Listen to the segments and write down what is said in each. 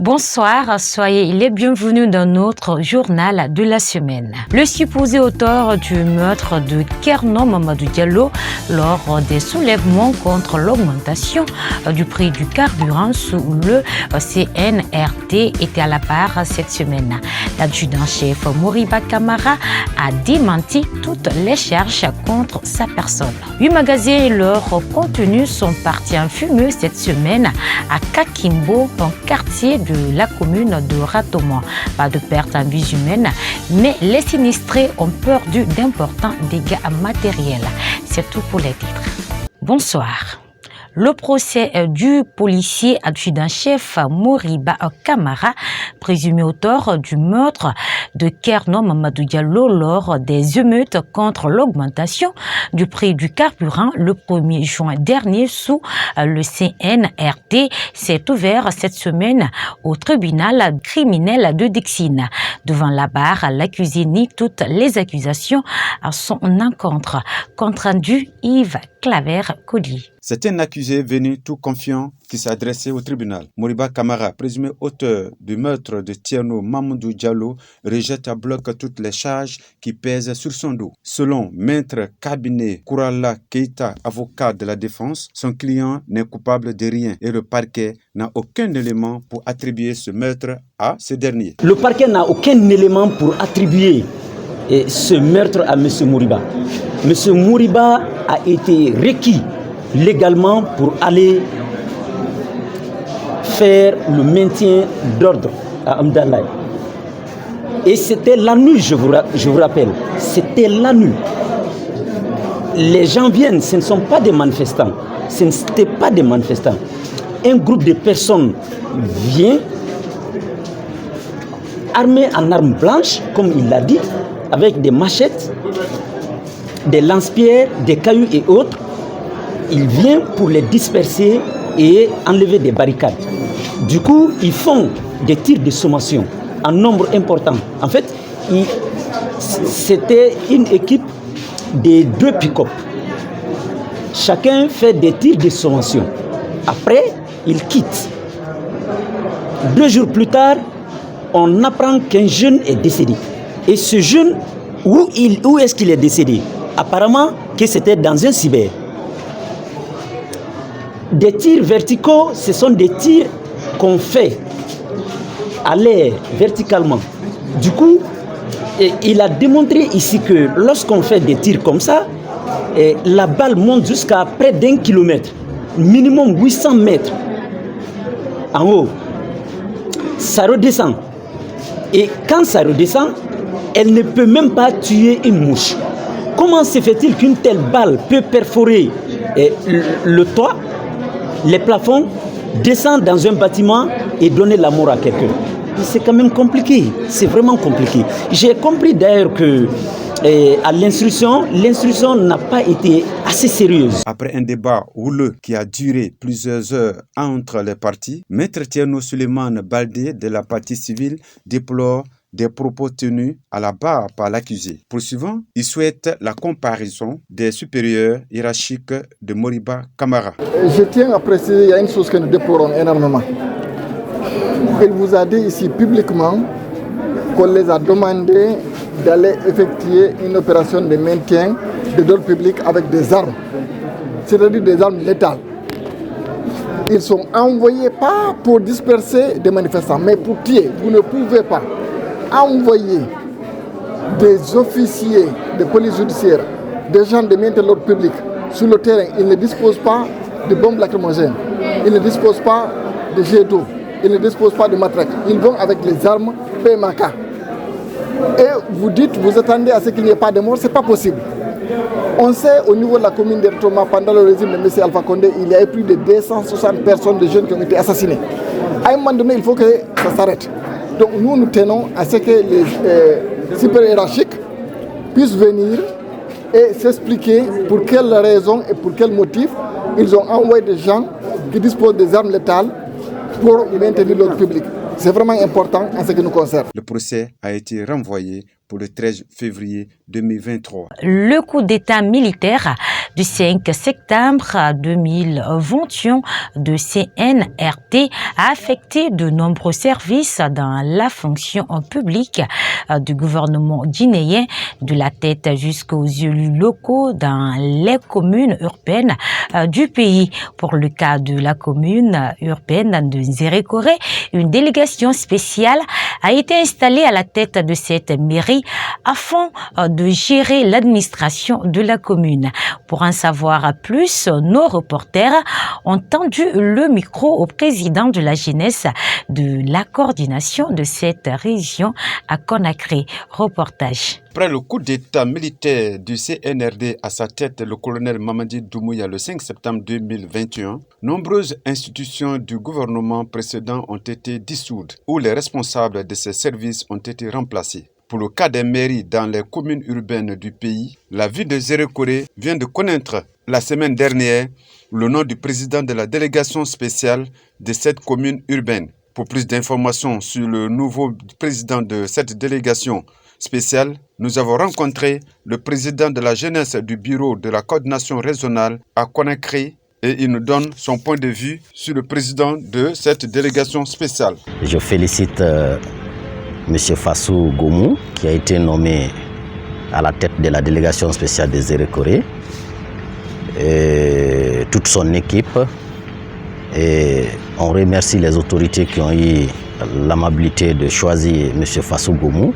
Bonsoir, soyez les bienvenus dans notre journal de la semaine. Le supposé auteur du meurtre de Kerno Mamadou Diallo lors des soulèvements contre l'augmentation du prix du carburant sous le CNRD était à la barre cette semaine. L'adjudant-chef Moriba Kamara a démenti toutes les charges contre sa personne. 8 magasins et leur contenu sont partis en fumée cette semaine à Kakimbo, un quartier de la commune de Ratomo. Pas de perte en vie humaine, mais les sinistrés ont perdu d'importants dégâts matériels. C'est tout pour les titres. Bonsoir. Le procès du policier adjudant-chef Moriba Kamara, présumé auteur du meurtre de Kerno Mamadou Diallo lors des émeutes contre l'augmentation du prix du carburant le 1er juin dernier sous le CNRD, s'est ouvert cette semaine au tribunal criminel de Dixine. Devant la barre, l'accusé nie toutes les accusations à son encontre. Compte rendu Yves Claver-Collier. C'est un accusé venu tout confiant qui s'est adressé au tribunal. Moriba Kamara, présumé auteur du meurtre de Kerno Mamadou Diallo, rejette à bloc toutes les charges qui pèsent sur son dos. Selon Maître Cabinet Kourala Keita, avocat de la défense, son client n'est coupable de rien et le parquet n'a aucun élément pour attribuer ce meurtre à ce dernier. Le parquet n'a aucun élément pour attribuer ce meurtre à M. Moriba. M. Moriba a été requis légalement pour aller faire le maintien d'ordre à Amdalaï. Et c'était la nuit, je vous rappelle. C'était la nuit. Les gens viennent, ce ne sont pas des manifestants. Ce n'étaient pas des manifestants. Un groupe de personnes vient, armé en armes blanches, comme il l'a dit, avec des machettes, des lance-pierres, des cailloux et autres. Il vient pour les disperser et enlever des barricades. Du coup, ils font des tirs de sommation en nombre important. En fait, c'était une équipe de 2 pick-up. Chacun fait des tirs de sommation. Après, ils quittent. 2 jours plus tard, on apprend qu'un jeune est décédé. Et ce jeune, où est-ce qu'il est décédé? Apparemment que c'était dans un cyber. Des tirs verticaux, ce sont des tirs qu'on fait à l'air, verticalement. Du coup, il a démontré ici que lorsqu'on fait des tirs comme ça, la balle monte jusqu'à près d'1 kilomètre, minimum 800 mètres en haut. Ça redescend. Et quand ça redescend, elle ne peut même pas tuer une mouche. Comment se fait-il qu'une telle balle peut perforer le toit, les plafonds, descendre dans un bâtiment et donner la mort à quelqu'un? C'est quand même compliqué, c'est vraiment compliqué. J'ai compris d'ailleurs que à l'instruction n'a pas été assez sérieuse. Après un débat houleux qui a duré plusieurs heures entre les parties, Maître Tierno Suleiman Baldé de la partie civile déplore des propos tenus à la barre par l'accusé. Poursuivant, il souhaite la comparaison des supérieurs hiérarchiques de Moriba Kamara. Je tiens à préciser, il y a une chose que nous déplorons énormément. Il vous a dit ici publiquement qu'on les a demandé d'aller effectuer une opération de maintien de l'ordre public avec des armes, c'est-à-dire des armes létales. Ils sont envoyés pas pour disperser des manifestants, mais pour tuer. Vous ne pouvez pas envoyer des officiers de police judiciaire, des gens de maintien de l'ordre public sur le terrain. Ils ne disposent pas de bombes lacrymogènes, ils ne disposent pas de jets d'eau, ils ne disposent pas de matraques. Ils vont avec les armes PMK. Et vous dites, vous attendez à ce qu'il n'y ait pas de morts, ce n'est pas possible. On sait au niveau de la commune de Ratomo, pendant le régime de M. Alpha Condé, il y a eu plus de 260 personnes, de jeunes qui ont été assassinés. À un moment donné, il faut que ça s'arrête. Donc nous tenons à ce que les supérieurs hiérarchiques puissent venir et s'expliquer pour quelles raisons et pour quels motifs ils ont envoyé des gens qui disposent des armes létales pour maintenir l'ordre public. C'est vraiment important en ce qui nous concerne. Le procès a été renvoyé pour le 13 février 2023. Le coup d'État militaire du 5 septembre 2021 de CNRD a affecté de nombreux services dans la fonction publique du gouvernement guinéen, de la tête jusqu'aux élus locaux dans les communes urbaines du pays. Pour le cas de la commune urbaine de Nzérékoré, une délégation spéciale a été installée à la tête de cette mairie afin de gérer l'administration de la commune. Pour en savoir plus, nos reporters ont tendu le micro au président de la jeunesse de la coordination de cette région à Conakry. Reportage. Après le coup d'État militaire du CNRD à sa tête, le colonel Mamadi Doumbouya le 5 septembre 2021, nombreuses institutions du gouvernement précédent ont été dissoutes ou les responsables de ces services ont été remplacés. Pour le cas des mairies dans les communes urbaines du pays, la ville de Nzérékoré vient de connaître la semaine dernière le nom du président de la délégation spéciale de cette commune urbaine. Pour plus d'informations sur le nouveau président de cette délégation spéciale, nous avons rencontré le président de la jeunesse du bureau de la coordination régionale à Conakry et il nous donne son point de vue sur le président de cette délégation spéciale. Je félicite M. Fassou Goumou qui a été nommé à la tête de la délégation spéciale de Nzérékoré, et toute son équipe, et on remercie les autorités qui ont eu l'amabilité de choisir M. Fassou Goumou.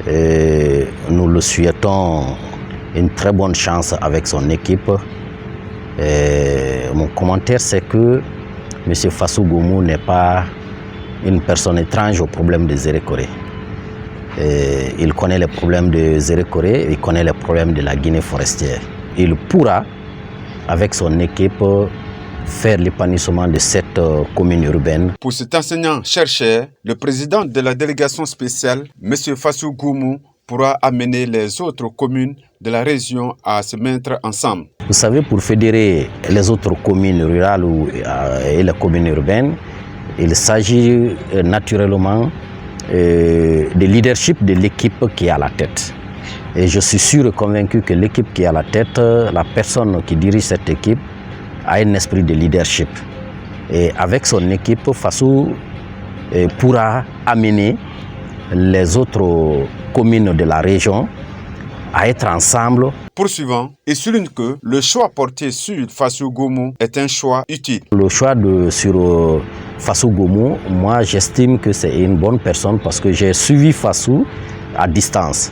Et nous le souhaitons une très bonne chance avec son équipe. Et mon commentaire, c'est que M. Fassou Goumou n'est pas une personne étrange aux problèmes de Nzérékoré. Il connaît les problèmes de Nzérékoré, il connaît les problèmes de la Guinée forestière. Il pourra, avec son équipe, faire l'épanouissement de cette commune urbaine. Pour cet enseignant-chercheur, le président de la délégation spéciale, M. Fassou Goumou, pourra amener les autres communes de la région à se mettre ensemble. Vous savez, pour fédérer les autres communes rurales et les communes urbaines, il s'agit naturellement du leadership de l'équipe qui est à la tête. Et je suis sûr et convaincu que l'équipe qui est à la tête, la personne qui dirige cette équipe, a un esprit de leadership. Et avec son équipe, Fassou pourra amener les autres communes de la région à être ensemble. Poursuivant, il souligne que le choix porté sur Fassou Goumou est un choix utile. Le choix sur Fassou Goumou, moi j'estime que c'est une bonne personne parce que j'ai suivi Fassou à distance.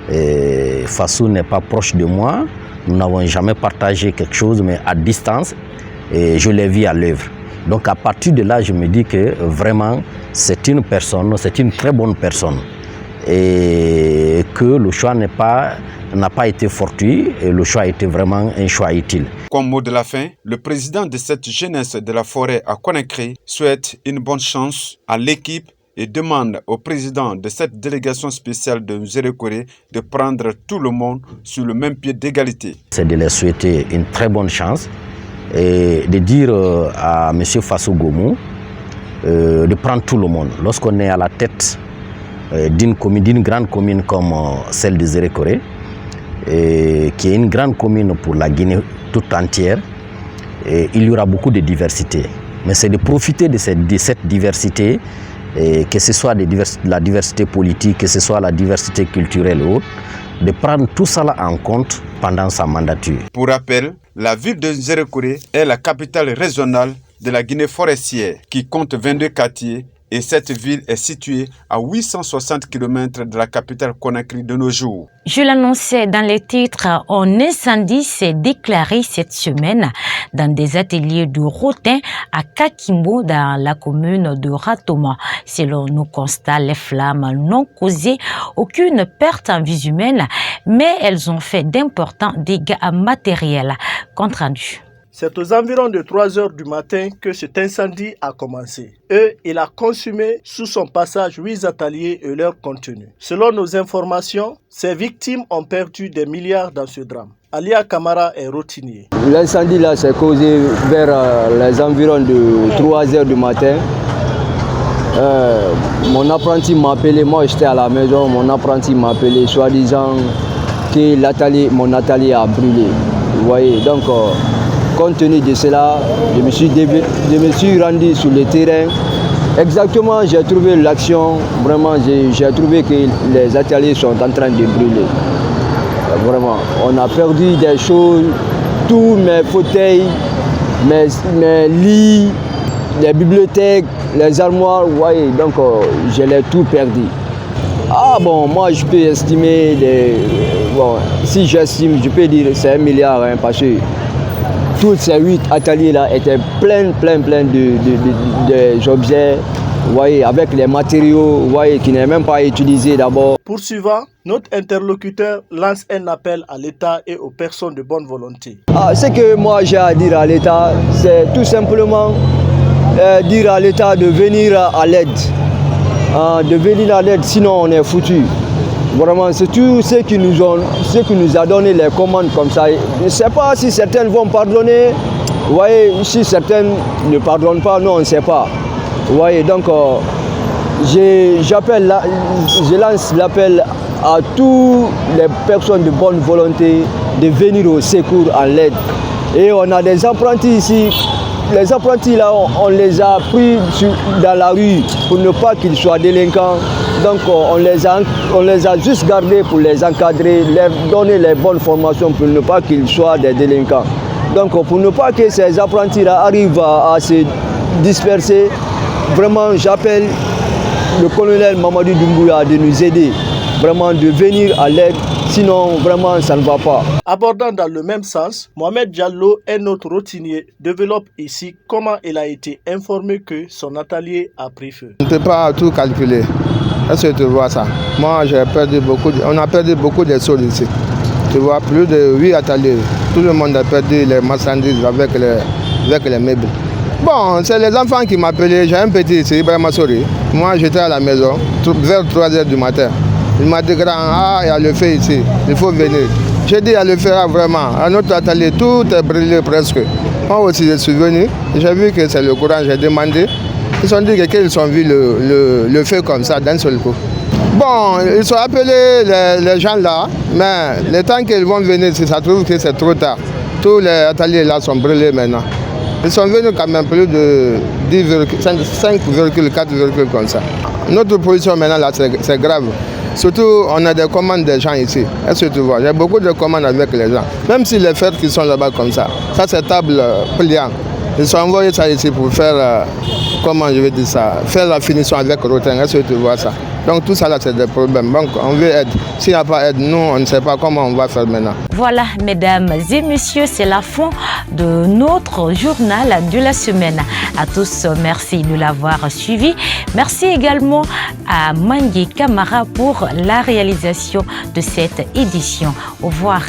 Et Fassou n'est pas proche de moi, nous n'avons jamais partagé quelque chose, mais à distance, et je l'ai vu à l'œuvre. Donc à partir de là, je me dis que vraiment c'est une personne, c'est une très bonne personne. Et que le choix n'a pas été fortuit, et le choix a été vraiment un choix utile. Comme mot de la fin, le président de cette jeunesse de la forêt à Conakry souhaite une bonne chance à l'équipe et demande au président de cette délégation spéciale de Nzérékoré de prendre tout le monde sur le même pied d'égalité. C'est de leur souhaiter une très bonne chance et de dire à M. Fassou Goumou de prendre tout le monde. Lorsqu'on est à la tête d'une grande commune comme celle de Nzérékoré, qui est une grande commune pour la Guinée toute entière, il y aura beaucoup de diversité. Mais c'est de profiter de cette diversité, que ce soit la diversité politique, que ce soit la diversité culturelle ou autre, de prendre tout ça en compte pendant sa mandature. Pour rappel, la ville de Nzérékoré est la capitale régionale de la Guinée forestière qui compte 22 quartiers et cette ville est située à 860 km de la capitale Conakry de nos jours. Je l'annonçais dans les titres, un incendie s'est déclaré cette semaine dans des ateliers de Rotin à Kakimbo dans la commune de Ratoma. Selon nos constats, les flammes n'ont causé aucune perte en vie humaine, mais elles ont fait d'importants dégâts matériels. Compte rendu. C'est aux environs de 3 heures du matin que cet incendie a commencé. Il a consumé sous son passage 8 ateliers et leur contenu. Selon nos informations, ces victimes ont perdu des milliards dans ce drame. Alia Kamara est routinier. L'incendie là s'est causé vers les environs de 3 heures du matin. mon apprenti m'a appelé, moi j'étais à la maison, mon apprenti m'a appelé, soi-disant que mon atelier a brûlé. Vous voyez, donc compte tenu de cela, je me suis rendu sur le terrain. Exactement, j'ai trouvé l'action, vraiment, j'ai trouvé que les ateliers sont en train de brûler. Vraiment, on a perdu des choses, tous mes fauteuils, mes lits, les bibliothèques, les armoires, vous voyez, donc je l'ai tout perdu. Ah bon, moi je peux estimer, si j'estime, je peux dire c'est 1 milliard, hein, parce que tous ces 8 ateliers-là étaient pleins d'objets, vous voyez, avec les matériaux, vous voyez, qui n'est même pas utilisé d'abord. Poursuivant, notre interlocuteur lance un appel à l'État et aux personnes de bonne volonté. Ce que moi j'ai à dire à l'État, c'est tout simplement dire à l'État de venir à l'aide. Sinon on est foutu. Vraiment, c'est tout ce qui nous a donné les commandes comme ça. Je ne sais pas si certaines vont pardonner, vous voyez, si certaines ne pardonnent pas, non, on ne sait pas. Vous voyez, donc je lance l'appel à toutes les personnes de bonne volonté de venir au secours en l'aide. Et on a des apprentis ici. Les apprentis là, on les a pris dans la rue pour ne pas qu'ils soient délinquants. Donc on les a juste gardés pour les encadrer, leur donner les bonnes formations pour ne pas qu'ils soient des délinquants. Donc pour ne pas que ces apprentis là arrivent à se disperser, vraiment j'appelle le colonel Mamadou Doumbouya de nous aider, vraiment de venir à l'aide. Sinon, vraiment, ça ne va pas. Abordant dans le même sens, Mohamed Diallo, un autre routinier, développe ici comment il a été informé que son atelier a pris feu. On ne peut pas tout calculer. Est-ce que tu vois ça? Moi, on a perdu beaucoup de choses ici. Tu vois, plus de 8 ateliers. Tout le monde a perdu les marchandises avec les meubles. Bon, c'est les enfants qui m'appelaient. J'ai un petit ici, Ibrahima Sori. Moi, j'étais à la maison vers 3 h du matin. Il m'a dit, grand, il y a le feu ici, il faut venir. J'ai dit, il y a le feu là, vraiment. À notre atelier, tout est brûlé presque. Moi aussi, je suis venu, j'ai vu que c'est le courant, j'ai demandé. Ils ont dit qu'ils ont vu le feu comme ça d'un seul coup. Bon, ils ont appelé les gens là, mais le temps qu'ils vont venir, si ça trouve que c'est trop tard. Tous les ateliers là sont brûlés maintenant. Ils sont venus quand même plus de 5,4 comme ça. Notre position maintenant là, c'est grave. Surtout, on a des commandes des gens ici. Est-ce que tu vois? J'ai beaucoup de commandes avec les gens. Même si les fêtes qui sont là-bas comme ça, ça c'est table pliante. Ils sont envoyés ça ici pour faire, comment je vais dire ça, faire la finition avec Rotin. Est-ce que tu vois ça? Donc tout ça là c'est des problèmes. Donc on veut aide. S'il n'y a pas aide, nous on ne sait pas comment on va faire maintenant. Voilà, mesdames et messieurs, c'est la fin de notre journal de la semaine. À tous, merci de l'avoir suivi. Merci également à Mangui Camara pour la réalisation de cette édition. Au revoir.